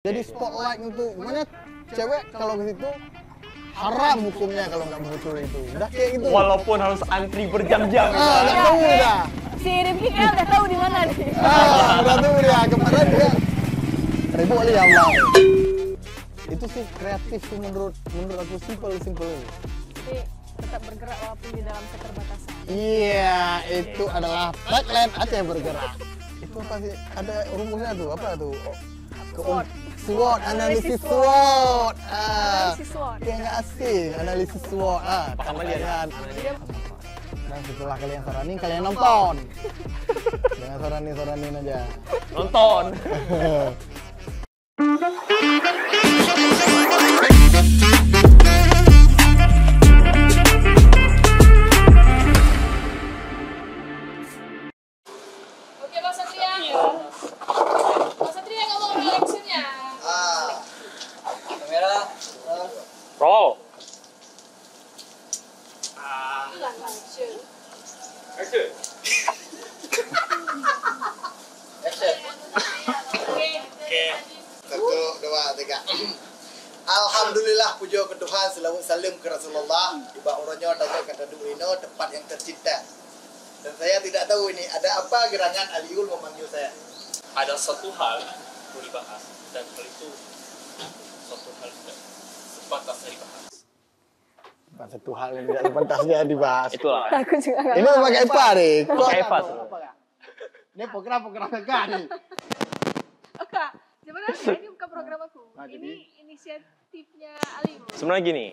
Jadi spotlight untuk mana cewek kalau ke situ haram hukumnya kalau nggak muncul itu. Udah kayak gitu. Walaupun harus antri berjam-jam. Nggak tahu udah. Si Rifki kan udah tahu di mana nih. Udah tahu dia. Kemarin dia ribut kali ya Allah. Itu sih kreatif sih menurut aku simple. Tapi tetap bergerak walaupun di dalam keterbatasan. Iya, itu adalah tagline Aceh bergerak. Itu apa sih? Ada rumusnya tuh, apa tuh? SWOT, analisis SWOT. Analisis SWOT. Dia nggak asing, analisis SWOT. Paham kalian? Dan setelah kalian saranin, kalian nonton. Jangan saranin aja. Nonton. Oke, Mas Satria. Mas Satria ngomong reaksinya. Kamera. Roll. Hilang action. Action. Oke. 1, 2, 3. Alhamdulillah puja ke Tuhan, selawat salam ke Rasulullah. Tiba orangnya datang kata Duino, tempat yang tercinta. Dan saya tidak tahu ini ada apa gerangan Aliul memanggil saya. Ada satu hal perlu dibahas dan hal itu satu hal tidak sebatasnya dibahas. Satu hal yang tidak sepantasnya dibahas. Itulah. Aku juga nggak Ini tahu. pakai apa nih? Pakai apa? Ini program enggak nih? Oh, Kak, sebenarnya ini bukan program aku. Ini inisiatifnya Ali. Sebenarnya gini.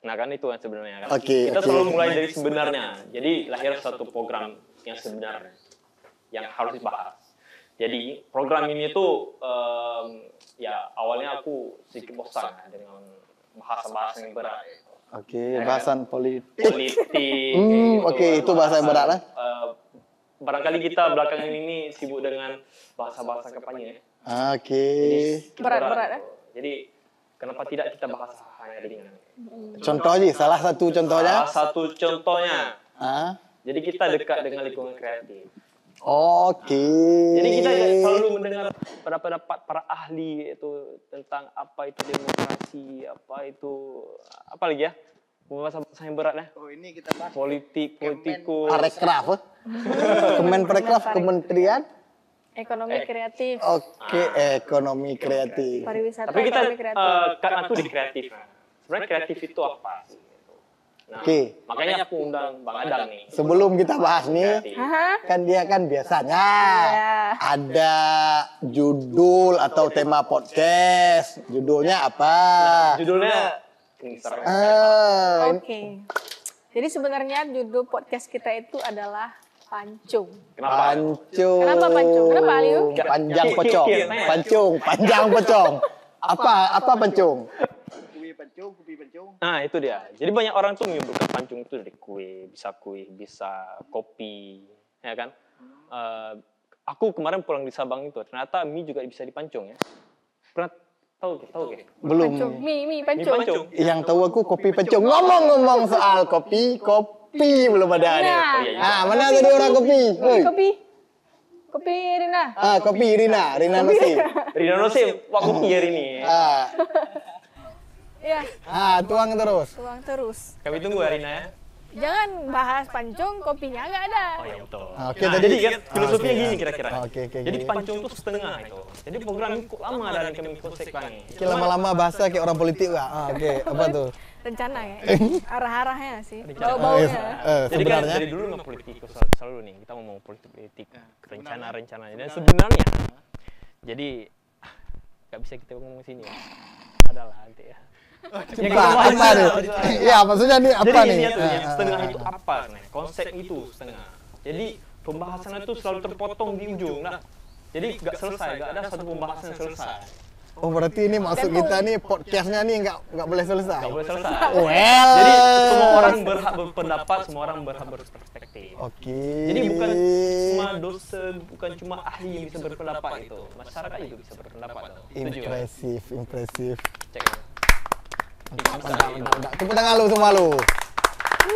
Nah kan itu kan sebenarnya kan. Oke, Kita oke. selalu mulai dari sebenarnya. Jadi lahir satu program yang sebenarnya yang harus dibahas. Jadi program ini tuh ya awalnya aku sedikit bosan ya, dengan bahasa-bahasa yang berat. Oke, bahasan politik. Politik. Oke, itu bahasa yang berat lah. Barangkali kita belakangan ini sibuk dengan bahasa-bahasa kampanye. Oke. Berat-berat ya. Jadi kenapa tidak kita bahas hanya ringan? Contoh aja, salah satu contohnya. Salah satu contohnya. Ah, Jadi kita dekat dengan lingkungan kreatif. oke. Jadi kita selalu mendengar pendapat para ahli itu tentang apa itu demokrasi, apa itu apa lagi ya? Bahasa yang berat ya. Oh, ini kita bahas Politikus. Parekraf. Kemenparekraf, Kementerian. Ekonomi kreatif. Oke, ekonomi kreatif. Pariwisata. Tapi kita ekonomi kreatif. karena itu di kreatif. Sebenarnya kreatif itu apa sih? Nah, Oke. makanya aku undang Bang Adang nih. Sebelum kita bahas nih, Kreatif. Hah? kan dia kan biasanya Iya. ada judul atau tema podcast. Judulnya apa? Judulnya Instagram. Oke. Jadi sebenarnya judul podcast kita itu adalah Pancung. Kenapa? Pancung. Kenapa pancung? Kenapa, Aliu? Panjang pocong. Pancung, panjang pocong. Apa pancung? Nah itu dia. Jadi banyak orang tuh menyebutkan pancung itu dari kue, bisa kopi, ya kan? Aku kemarin pulang di Sabang itu, ternyata mie juga bisa dipancung ya. Pernah tahu gitu? Belum. Pancung. Mie Mie pancung. pancung. Yang tahu aku kopi pancung. Ngomong-ngomong soal kopi belum ada nih. Nah. Ah, mana tadi orang kopi? Woi. Kopi Rina. Kopi Rina Nasi. Rina Nose, wah kopi hari ini. Iya, Tuang terus. tuang terus. Kami tunggu ya Rina ya. Jangan bahas pancung, kopinya nggak ada. Oh ya betul. Oke, Nah, tadi- jadi kan filosofinya Oke, gini ya. kira-kira. Oke, Jadi gini. pancung itu setengah itu. Jadi program ini kok lama dari kami konsepkan nih. Oke, lama-lama bahasa kayak orang politik gak? Oke, apa tuh? Rencana ya. Arah-arahnya sih. Rencana. Bau-baunya. Jadi kan Sebenarnya dari dulu nggak politik selalu nih kita ngomong politik rencana-rencananya dan sebenarnya jadi nggak bisa kita ngomong sini ya. Adalah nanti ya. apa nih? Ya, maksudnya nih apa Jadi nih? ini tuh, setengah itu apa nih? Konsep itu setengah. Jadi pembahasan itu selalu terpotong di ujung lah. Jadi nggak selesai, nggak ada satu pembahasan yang selesai. Oh, berarti ini maksud kita nih podcastnya nih nggak boleh selesai. Nggak boleh selesai. Well. Jadi semua orang berhak berpendapat, semua orang berhak berperspektif. Oke. Jadi bukan cuma dosen, bukan cuma ahli yang bisa berpendapat itu. Masyarakat juga bisa berpendapat. Setuju ya? Impresif. Cek. Mantap. Tepuk tangan lu semua lu.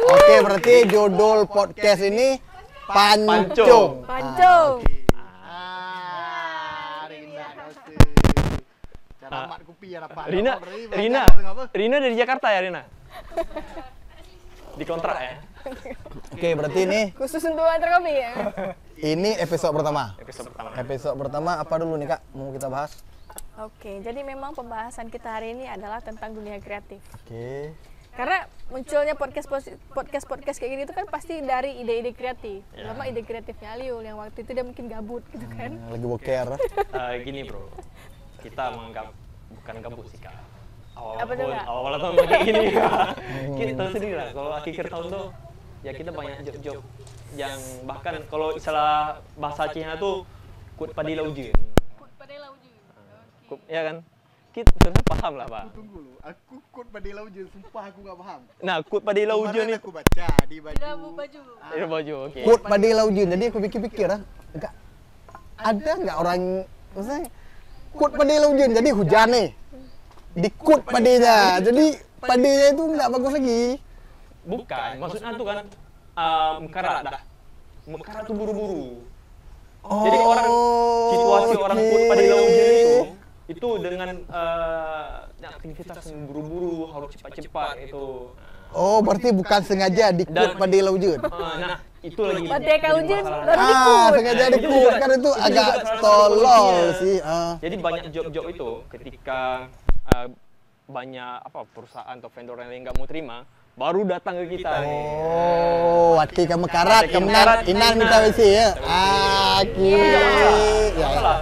Oke, berarti judul podcast ini Pancung. Pancung. Alamat kopi ya apa? Rina dari Jakarta ya Rina? Dikontrak ya? Oke, berarti ini Khusus untuk antar kopi ya. episode pertama. Episode pertama. Apa dulu nih Kak? Mau kita bahas? Oke, jadi memang pembahasan kita hari ini adalah tentang dunia kreatif. Oke. Karena munculnya podcast kayak gini itu kan pasti dari ide-ide kreatif. Lama ide kreatifnya Aliul yang waktu itu dia mungkin gabut gitu kan. Lagi boker. Gini bro, kita menganggap bukan gabut sih Kak. Apa tuh, Kak? Awal tahun kayak gini. Kita tahu sendiri lah, kalau akhir tahun tuh ya kita banyak job-job yang bahkan kalau istilah bahasa Cina tuh kut padi laujun. Kut pada lauju. Ya kan? Kita sudah paham lah Pak. Tunggu lu, aku kut pada laujun, sumpah aku nggak paham. Nah, kut padi laujun Kemarin itu aku baca di baju. Di dalam baju. ya baju, oke. Kut padi laujun. Jadi aku pikir-pikir enggak ada enggak orang maksudnya kut padi laujun. Jadi hujan nih. Dikut padinya. Jadi padinya itu enggak bagus lagi. Bukan, maksudnya tuh kan mekarat dah. Mekarat tuh buru-buru. Jadi situasi orang kut pada laujun itu dengan aktivitas yang buru-buru harus cepat-cepat itu. Oh, berarti bukan sengaja dikut pada laujun. Nah, itu lagi. Pada kaujun masalah. baru dikut. Sengaja Itu dikut juga- kan itu itu agak juga salah satu tolol solusinya. sih. Jadi banyak job-job itu ketika banyak perusahaan atau vendor yang nggak mau terima, baru datang ke kita. Oh, wati kamu karat, Wati kamu karat, inan minta WC ya. Oke. Ya. Masalah.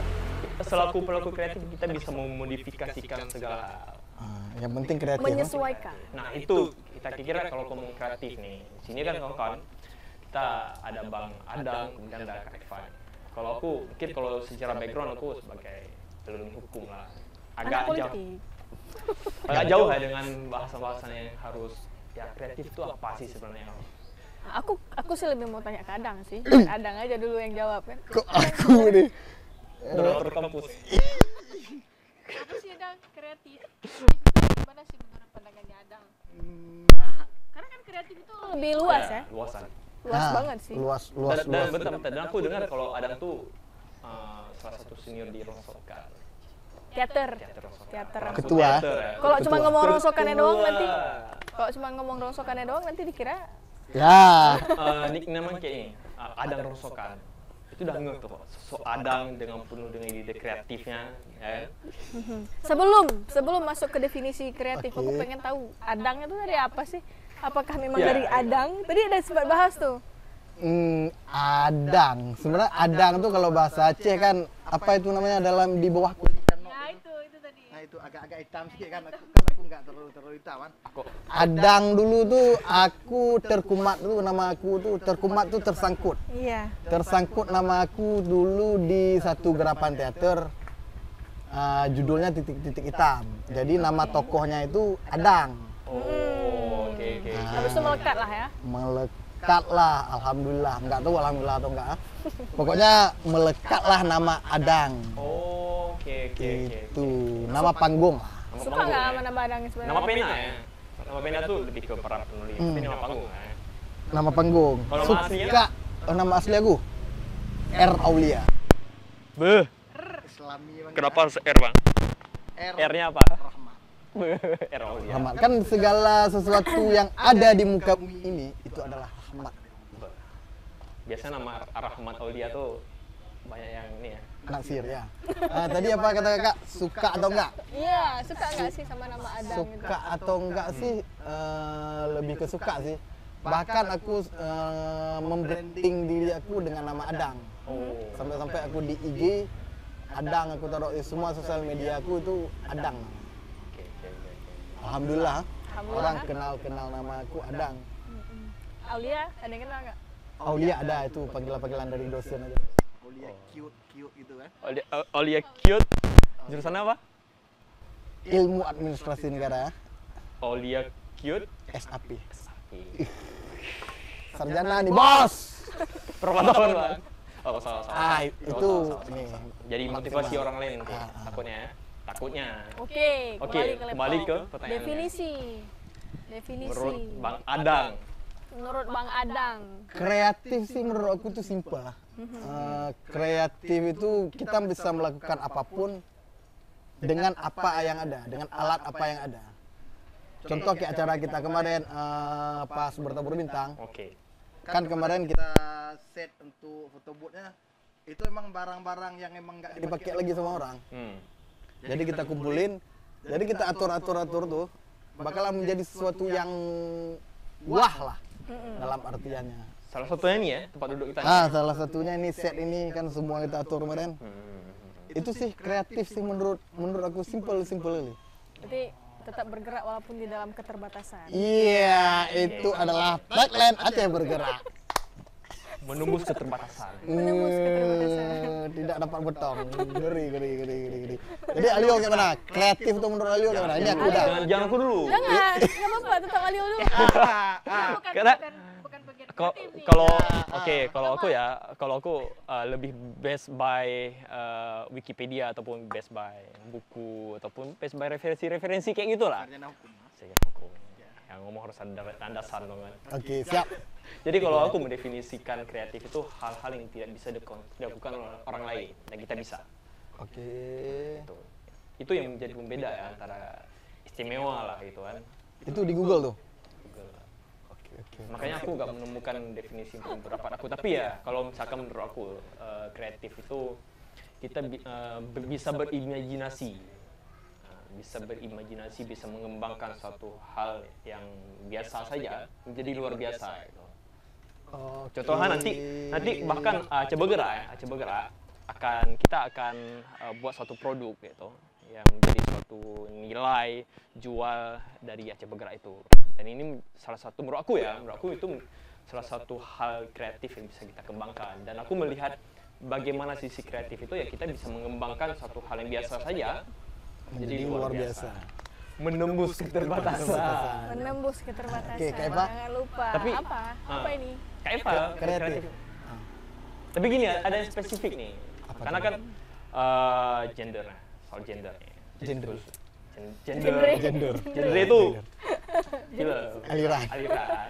Selaku pelaku kreatif kita bisa memodifikasikan segala hal. Yang penting kreatif. Menyesuaikan. Nah itu kita kira kalau ngomong kreatif nih, sini kan kawan-kawan kita ada Bang Adang, kemudian ada Kak Evan. Kalau aku mungkin kalau secara background aku sebagai alumni hukum lah, Anak agak jauh ya dengan bahasa-bahasan yang harus ya kreatif itu apa sih sebenarnya? Aku sih lebih mau tanya ke Adang sih. Adang aja dulu yang jawab kan. Kok aku nih? Donatur kampus. Apa sih Adang kreatif? Itu gimana sih menurut pandangannya Adang? Karena kan kreatif itu Lebih luas ya. Luasan. Luas banget sih. Luas. Dan bentar, dan aku dengar kalau Adang tuh salah satu senior di Rongsokan. Teater. Rongsokan. Teater. Ketua. Kalau cuma ngomong rongsokannya doang nanti. Kalau cuma ngomong rongsokannya doang nanti dikira Ya. Nickname kayak ini, Adang Rongsokan. Itu udah ngeh tuh, sosok Adang dengan penuh dengan ide kreatifnya, ya. Sebelum masuk ke definisi kreatif, aku Oke. pengen tahu Adang itu dari apa sih? Apakah memang dari Adang? Tadi ada sempat bahas tuh. Adang. Sebenarnya adang tuh kalau bahasa Aceh kan apa itu namanya dalam di bawah kulit. nah itu tadi. Nah itu agak-agak hitam sedikit kan aku nggak terlalu hitam kan. Adang dulu tuh aku terkumat tuh nama aku tuh terkumat tuh tersangkut. Iya. Tersangkut nama aku dulu di satu gerapan teater. Judulnya titik-titik hitam. Jadi nama tokohnya itu Adang. Oh, oke. Habis itu melekat lah ya. Melekat lah, alhamdulillah. Nggak tahu alhamdulillah atau enggak. Pokoknya melekat lah nama Adang. Oh, oke. Itu nama panggung lah. Suka nggak sama nama Adang sebenarnya? Nama pena ya? Nama pena tuh lebih ke para penulis, tapi nama panggung ya. Nama panggung. Kalau nama aslinya? Suka. Nama asli aku R Aulia. Beh, Islami bang. kenapa harus R bang? R-nya apa? Rahmat. R Aulia. Rahmat. Kan segala sesuatu yang ada di muka bumi ini itu adalah rahmat. Biasanya nama Rahmat Aulia tuh banyak yang ini ya. Naksir ya. Tadi apa kata kakak? Suka atau enggak? Iya, suka nggak sih sama nama Adang itu? Suka atau enggak sih? Lebih ke suka sih. Bahkan aku membranding diri aku dengan nama Adang. Oh. Sampai-sampai aku di IG Adang, aku taruh di semua sosial media aku itu Adang. Oke. Alhamdulillah, Alhamdulillah. orang kenal nama aku Adang. Aulia, ada yang kenal nggak? Aulia ada itu panggilan-panggilan dari dosen aja. Aulia cute gitu kan. Aulia cute. Jurusan apa? Ilmu Administrasi Negara, Aulia cute. SAP. Sarjana nih, bos. Berapa tahun bang? Oh salah. Itu nih. Jadi motivasi orang lain nanti. Takutnya. Oke, Oke, kembali ke pertanyaannya. definisi. Menurut Bang Adang. Menurut Bang Adang. Kreatif sih menurut aku tuh simpel. Kreatif itu kita bisa melakukan apapun dengan apa yang ada, dengan alat apa yang ada. Contoh kayak acara kita kemarin pas bertabur bintang, Oke. kan kemarin kita set untuk foto bootnya itu emang barang-barang yang emang nggak dipakai lagi sama orang. Jadi kita kumpulin, jadi kita atur tuh, bakalan menjadi sesuatu yang wah lah dalam artiannya. Salah satunya ini ya, tempat duduk kita. Salah satunya ini set ini kan semua kita atur kemarin. Itu sih kreatif sih menurut aku, simple kali. Berarti tetap bergerak walaupun di dalam keterbatasan. Iya, itu adalah tagline Aceh bergerak. Menembus keterbatasan. Menembus keterbatasan. Tidak dapat betong. Ngeri. Jadi Alio gimana? Kreatif tuh menurut Alio gimana? Ini aku udah. Jangan aku dulu. Jangan, nggak apa-apa, tetap Alio dulu. Karena- bukan bagian Ko- kreatif nih. Kalau kalau aku lebih based by Wikipedia ataupun based by buku ataupun based by referensi kayak gitulah. Saya hukum. Yang ngomong harus ada landasan dong kan. Oke, siap. Jadi kalau aku mendefinisikan kreatif itu hal-hal yang tidak bisa dilakukan oleh orang lain dan kita bisa. Oke. Itu yang menjadi pembeda ya antara istimewa lah gitu kan. Itu di Google tuh. Oke. Makanya aku nggak menemukan definisi untuk pendapat aku. Tapi ya kalau misalkan menurut aku kreatif itu kita bisa berimajinasi. Bisa berimajinasi, bisa mengembangkan suatu hal yang biasa saja menjadi luar biasa. Gitu. Contohnya nanti bahkan Aceh Bergerak kita akan buat suatu produk gitu yang menjadi suatu nilai jual dari Aceh Bergerak itu. Dan ini salah satu menurut aku itu salah satu hal kreatif yang bisa kita kembangkan. Dan aku melihat bagaimana sisi kreatif itu ya kita bisa mengembangkan suatu hal yang biasa saja jadi luar biasa. Menembus keterbatasan. Menembus keterbatasan. Oke, Kak Eva. Jangan lupa. Tapi- apa ini? Kak Eva, Kreatif. Tapi gini ada yang spesifik nih. Karena kan gender, soal gender. Gender. Gender itu gila. Aliran.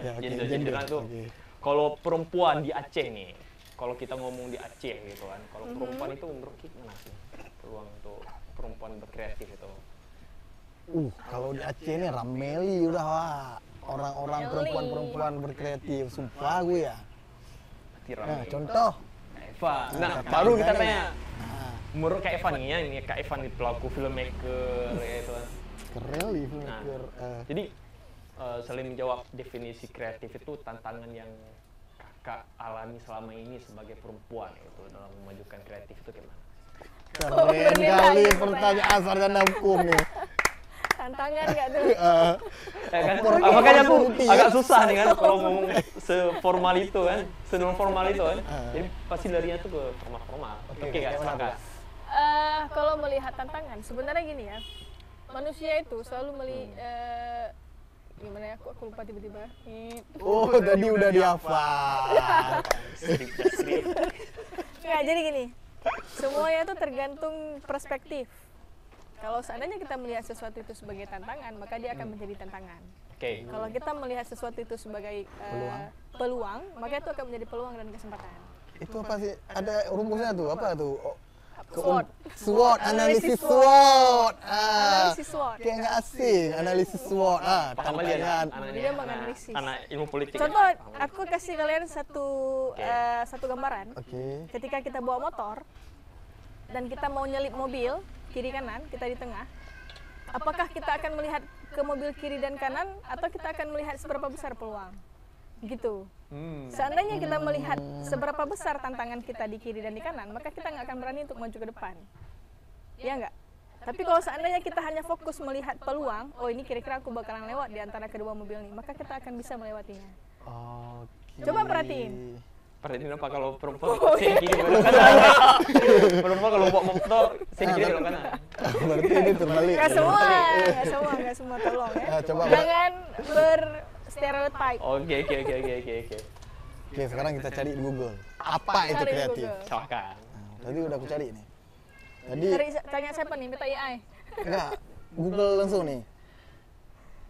Ya, oke, Gender gender. itu. Oke. Kalau perempuan di Aceh nih, kalau kita ngomong di Aceh gitu kan, kalau perempuan itu menurut kita gimana sih peluang untuk perempuan berkreatif itu? Kalau di Aceh ini rameli udah wah. Orang-orang perempuan berkreatif, sumpah gue ya. Nah, contoh. Kak Eva. Nah, Kak baru Eva kita nih. tanya. Menurut Kak Eva nih ya, ini Kak Eva nih pelaku filmmaker gitu kan. Keren nih filmmaker. Jadi selain menjawab definisi kreatif itu tantangan yang kakak alami selama ini sebagai perempuan itu dalam memajukan kreatif itu gimana? Keren kali pertanyaan sarjana hukum nih. Tantangan nggak tuh? Ya kan? Perempuan Makanya aku bukti, ya. agak susah nih kan kalau ngomong seformal itu kan, senon formal itu kan. Jadi pasti larinya tuh ke formal-formal. Oke, Kak, silakan. Kalau melihat tantangan, sebenarnya gini ya, manusia itu selalu gimana ya? Aku lupa tiba-tiba. Oh, tadi udah dihafal. Skrip. Nggak, jadi gini, semuanya itu tergantung perspektif. Kalau seandainya kita melihat sesuatu itu sebagai tantangan, maka dia akan menjadi tantangan. Oke. Kalau kita melihat sesuatu itu sebagai peluang, maka itu akan menjadi peluang dan kesempatan. Itu apa sih? Ada rumusnya tuh, apa tuh? SWOT. SWOT, analisis SWOT. Analisis SWOT. Kayak nggak asing, analisis SWOT. Paham kalian? Dia menganalisis. Anak ilmu politik. Contoh, aku kasih kalian satu gambaran. Oke. Ketika kita bawa motor dan kita mau nyelip mobil kiri kanan, kita di tengah. Apakah kita akan melihat ke mobil kiri dan kanan atau kita akan melihat seberapa besar peluang? Gitu. Seandainya kita melihat seberapa besar tantangan kita di kiri dan di kanan, maka kita nggak akan berani untuk maju ke depan. Iya nggak? Tapi kalau seandainya kita hanya fokus melihat peluang, oh ini kira-kira aku bakalan lewat di antara kedua mobil ini, maka kita akan bisa melewatinya. Oke. Coba perhatiin. Perhatiin apa kalau perempuan sen kiri belok kanan? Perempuan kalau bawa motor sen kiri belok kanan. Berarti ini terbalik. Nggak semua, tolong ya. Coba, Jangan berstereotype. Oke. Oke, sekarang kita cari di Google. Apa itu Cari di kreatif? Google. Silakan. Tadi udah aku cari nih. Tadi Tanya siapa nih? Minta AI. enggak Google langsung nih.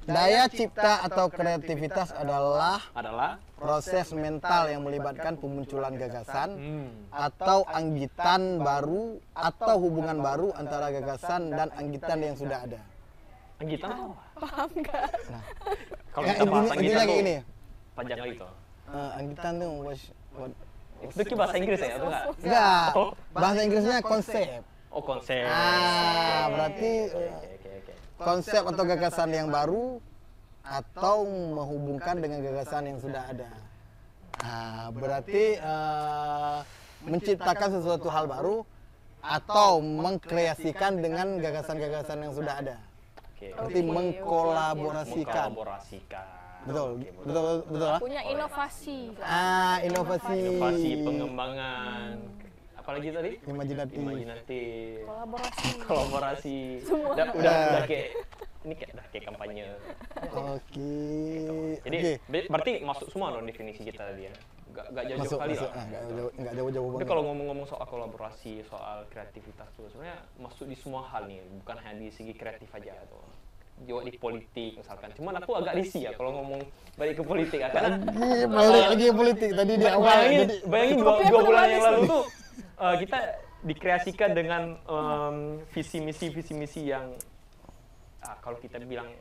Daya cipta atau kreativitas adalah adalah proses mental yang melibatkan pemunculan gagasan atau anggitan baru atau hubungan baru antara gagasan dan anggitan yang sudah ada. anggitan apa? Paham nggak? Kalau Ya, kita bahas intinya anggitan tuh gini. panjang kali itu. Anggitan tuh Itu ki bahasa Inggris ya, atau enggak? enggak. Oh. Bahasa Inggrisnya konsep. Oh, konsep. Berarti Oke. konsep atau gagasan yang baru atau menghubungkan dengan gagasan yang sudah ada. Berarti menciptakan sesuatu hal baru atau mengkreasikan dengan gagasan-gagasan yang sudah ada. Oke. Berarti mengkolaborasikan. Betul, Oke, betul lah. Punya inovasi. Inovasi. Inovasi, pengembangan, apalagi tadi? Imajinatif. Imajinatif, Kolaborasi. kolaborasi. Semua. Udah kayak ini udah kayak kampanye. Oke. Jadi Oke. berarti masuk semua dong definisi kita tadi ya. Gak jauh-jauh Masuk, kali masuk. lah. Nggak jauh-jauh Tapi banget. kalau ngomong-ngomong soal kolaborasi, soal kreativitas tuh sebenarnya masuk di semua hal nih, bukan hanya di segi kreatif aja tuh. Juga di politik misalkan. Cuman aku agak risih ya kalau ngomong balik ke politik ya, karena Balik lagi ke politik tadi di awal. bayangin dua bulan yang lalu tuh kita dikreasikan dengan visi misi yang kalau kita bilang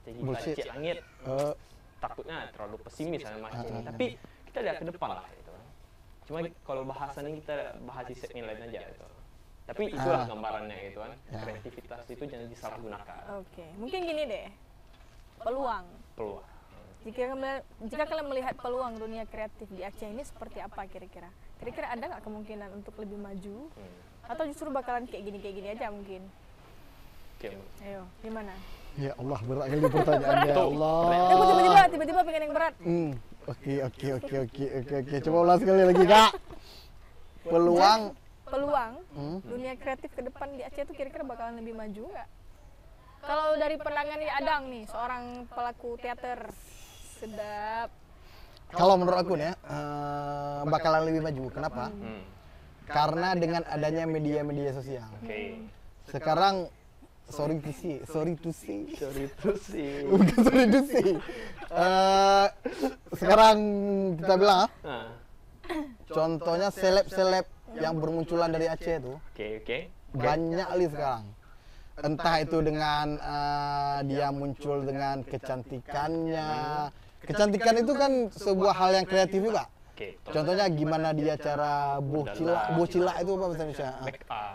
kita Bullshit. cek langit Eh, takutnya terlalu pesimis sama macam ini, tapi kita lihat ke depan lah gitu. Cuma kalau bahasannya kita bahas di segmen lain aja gitu. Tapi itulah gambarannya gitu kan. Kreativitas itu jangan disalahgunakan. Oke, mungkin gini deh. Peluang. Peluang. Jika kalian melihat peluang dunia kreatif di Aceh ini seperti apa kira-kira? Kira-kira ada nggak kemungkinan untuk lebih maju? Atau justru bakalan kayak gini aja mungkin? Oke. Ayo, gimana? Ya Allah, berat kali pertanyaannya. Ya Tuh, Allah. Tiba-tiba pengen yang berat. Oke. Coba ulas sekali lagi, Kak. Peluang Peluang dunia kreatif ke depan di Aceh itu kira-kira bakalan lebih maju nggak? Kalau dari pandangan Adang nih, seorang pelaku teater, sedap. kalau menurut aku nih ya, bakalan lebih maju. Kenapa? Karena dengan adanya media-media sosial. Oke. Sekarang sorry to say. Terus sih. Bukan sorry to say. Sekarang kita bilang, contohnya seleb-seleb yang bermunculan dari Aceh itu Oke. banyak kali sekarang. Entah itu dengan dia muncul dengan kecantikannya. Kecantikan itu kan sebuah hal yang kreatif juga. Oke. Contohnya gimana dia cara bocila itu apa bahasa Indonesia?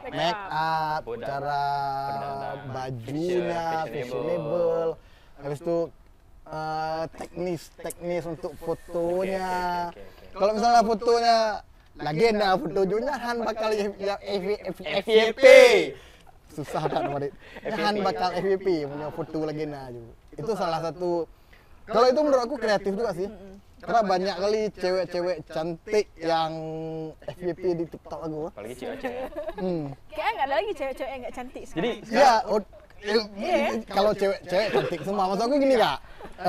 Make up, Bodan. cara Berdandan. bajunya, fashionable. Habis itu teknis untuk fotonya. Oke. Kalau misalnya fotonya legenda, fotonya Han bakal FYP. Susah tak nama dia. Han bakal FYP punya foto legenda juga. Itu salah satu. Kalau itu menurut aku kreatif juga sih. Karena banyak kali cewek-cewek cantik yang FYP di TikTok aku. Apalagi cewek-cewek. Kayaknya nggak ada lagi cewek-cewek yang nggak cantik Jadi sekarang. Ya, kalau cewek-cewek cantik semua. Maksud aku gini Kak,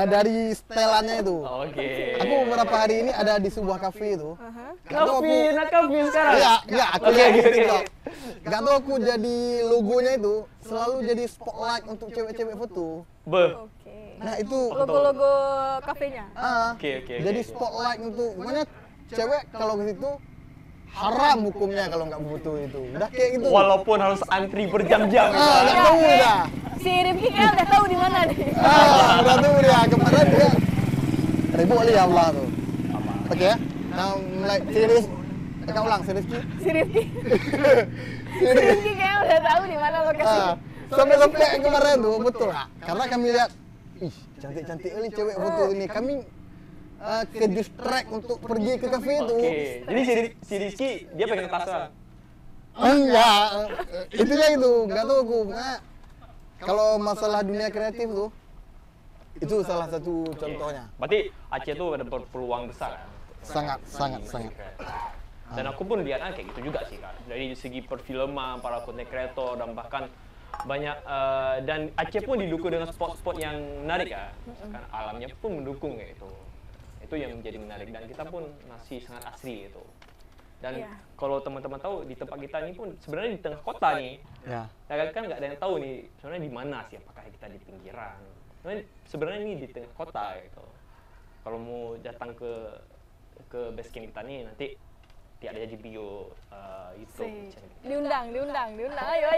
dari setelannya itu. oke. Aku beberapa hari ini ada di sebuah kafe itu. Nggak tahu aku- Kafe sekarang. Iya, aku Oke, lihat di oke. TikTok. Gak tau aku jadi logonya itu selalu jadi spotlight untuk cewek-cewek foto. Oke. Nah itu Logo-logo kafenya. Oke. jadi spotlight untuk pokoknya cewek kalau ke situ haram hukumnya kalau nggak foto itu. Udah kayak gitu. Walaupun harus antri berjam-jam. Nggak tahu udah. Si Rifki kayak udah tahu di mana nih. Udah tuh dia kemarin dia ribut kali ya Allah tuh. Oke ya. Nah mulai serius. Kita ulang serius Ki. Si Rifki. Si Rifki kayak udah tahu di mana lokasi. Sampai kemarin tuh betul Kak. Karena kami lihat, ih cantik-cantik kali cewek foto ini. Kami ke distract untuk pergi ke kafe itu. Oke. Jadi si Rizky dia pegang tasnya. Enggak, itunya itu, nggak tahu aku. Nah, kalau masalah dunia kreatif tuh, itu salah satu contohnya. Berarti Aceh tuh ada berpeluang besar kan? Sangat. Dan aku pun lihat kayak gitu juga sih Kak. Dari segi perfilman, para content creator dan bahkan banyak dan Aceh pun didukung dengan spot-spot yang menarik ya. Misalkan alamnya pun mendukung kayak itu. Itu yang menjadi menarik dan kita pun masih sangat asri gitu. Dan Iya. kalau teman-teman tahu di tempat kita ini pun sebenarnya di tengah kota nih. Ya. Ya kan nggak ada yang tahu nih sebenarnya di mana sih, apakah kita di pinggiran, Sebenarnya ini di tengah kota gitu. Kalau mau datang ke base camp kita nih nanti ada jadi bio YouTube channel. Diundang. Ayo.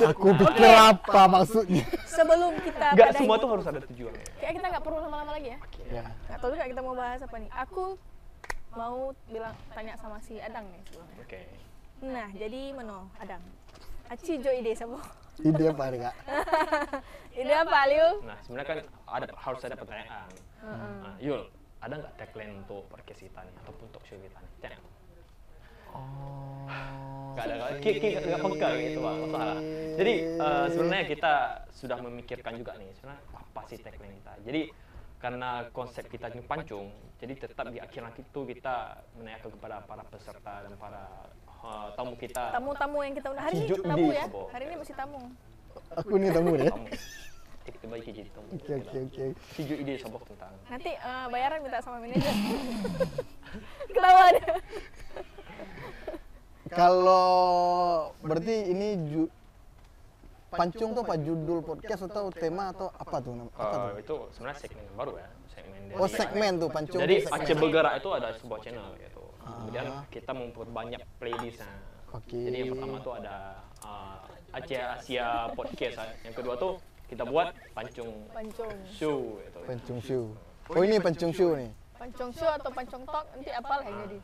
Aku pikir apa maksudnya? Sebelum kita Enggak padahi- semua tuh harus ada tujuan. Kayak kita nggak perlu lama-lama lagi ya. Ya. Nggak tahu juga kita mau bahas apa nih. Aku mau tanya sama si Adang nih sebelumnya. Oke. Nah, jadi meno Adang. Aci jo ide sabo. Ide apa nih, Kak? Ide apa, Liu? Nah, sebenarnya kan harus ada pertanyaan. Nah, Yul, ada nggak tagline untuk podcast kita nih ataupun talk show kita nih? Tanya. Nggak ada, nggak peka gitu Bang, masalah. Jadi sebenarnya kita sudah memikirkan juga nih, sebenarnya apa sih tagline kita. Jadi karena konsep kita ini pancung, jadi tetap di akhir itu kita menanyakan kepada para peserta dan para tamu kita. Tamu-tamu yang kita undang hari ini Hidup tamu di ya. Sabo. Hari ini masih tamu. Aku nih tamu deh. Tamu. Kita bagi jadi tamu. Oke. Tujuh ide sabok tentang. Nanti bayaran minta sama manajer. Ketawa dia. Kalau berarti ini pancung tuh apa judul podcast atau tema atau apa tuh? Itu sebenarnya segmen baru ya, segmen dari. Oh, segmen tuh pancung. Jadi tuh segmen. Aceh Bergerak itu ada sebuah channel gitu. Kemudian kita memperbanyak playlistnya. Oke. Jadi yang pertama tuh ada Aceh Asia Podcast. Yang kedua tuh kita buat Pancung Show gitu. Pancung show. Oh, ini pancung show nih. Pancong show atau pancong talk nanti apalah yang jadi.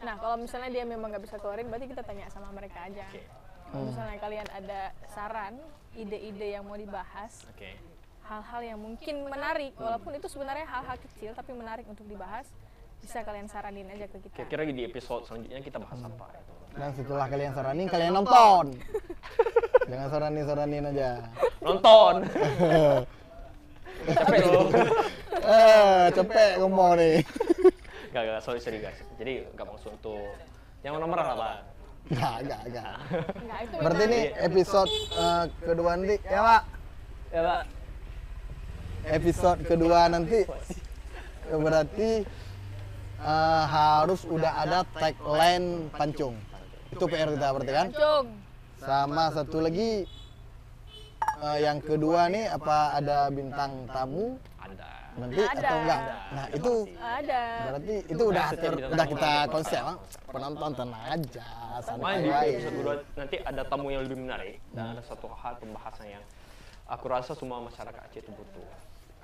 Nah, kalau misalnya dia memang nggak bisa keluarin, berarti kita tanya sama mereka aja. Oke. Kalau misalnya kalian ada saran, ide-ide yang mau dibahas, Oke. hal-hal yang mungkin menarik, walaupun itu sebenarnya hal-hal kecil tapi menarik untuk dibahas, bisa kalian saranin aja ke kita. Kira-kira di episode selanjutnya kita bahas apa gitu. Dan setelah kalian saranin, kalian nonton. Jangan saranin aja. Nonton. Capek loh. Capek ngomong nih. Gak, sorry guys. Jadi gak maksud untuk yang nomor lah Bang. Enggak. Enggak, itu Berarti memang- ini episode kedua nanti ya, Pak. Ya Pak. Episode kedua nanti berarti harus udah ada tagline pancung. Itu PR kita berarti kan? Pancong. Sama satu lagi yang kedua nih apa ada bintang tamu Ada. nanti Ada. atau enggak? Nah, itu Ada. berarti itu udah kita konsep, Bang. Penonton tenang aja, Main santai di aja. episode kedua nanti ada tamu yang lebih menarik dan ada satu hal pembahasan yang aku rasa semua masyarakat Aceh itu butuh.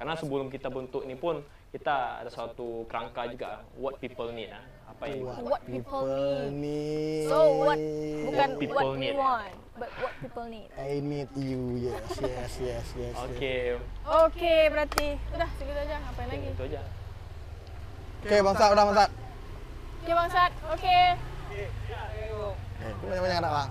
Karena sebelum kita bentuk ini pun kita ada suatu kerangka juga what people need apa yang What people need. need. So what? Bukan people what we need. want, but what people need. I need you, yes. Oke, Oke, berarti udah segitu aja. Ngapain lagi? itu aja. Oke, Bang Sat, udah Bang Sat. Oke, Bang Sat. Oke. Banyak-banyak anak, Bang.